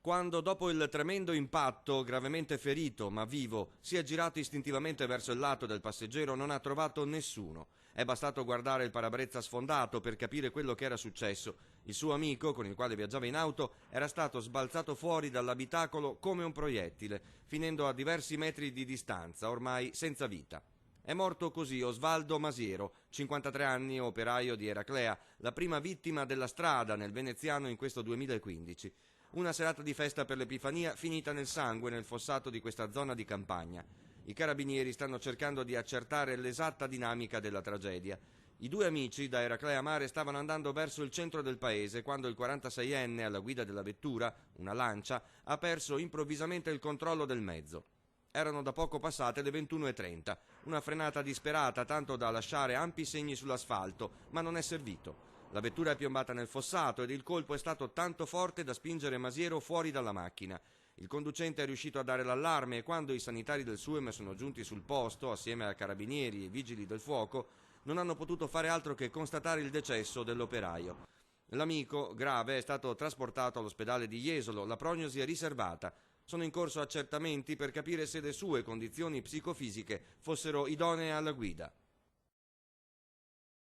quando dopo il tremendo impatto, gravemente ferito ma vivo, si è girato istintivamente verso il lato del passeggero, non ha trovato nessuno. È bastato guardare il parabrezza sfondato per capire quello che era successo. Il suo amico, con il quale viaggiava in auto, era stato sbalzato fuori dall'abitacolo come un proiettile, finendo a diversi metri di distanza, ormai senza vita. È morto così Osvaldo Masiero, 53 anni, operaio di Eraclea, la prima vittima della strada nel veneziano in questo 2015. Una serata di festa per l'Epifania finita nel sangue nel fossato di questa zona di campagna. I carabinieri stanno cercando di accertare l'esatta dinamica della tragedia. I due amici da Eraclea Mare stavano andando verso il centro del paese quando il 46enne alla guida della vettura, una Lancia, ha perso improvvisamente il controllo del mezzo. Erano da poco passate le 21:30, una frenata disperata tanto da lasciare ampi segni sull'asfalto, ma non è servito. La vettura è piombata nel fossato ed il colpo è stato tanto forte da spingere Masiero fuori dalla macchina. Il conducente è riuscito a dare l'allarme e quando i sanitari del SUEM sono giunti sul posto, assieme a carabinieri e vigili del fuoco, non hanno potuto fare altro che constatare il decesso dell'operaio. L'amico, grave, è stato trasportato all'ospedale di Jesolo, la prognosi è riservata. Sono in corso accertamenti per capire se le sue condizioni psicofisiche fossero idonee alla guida.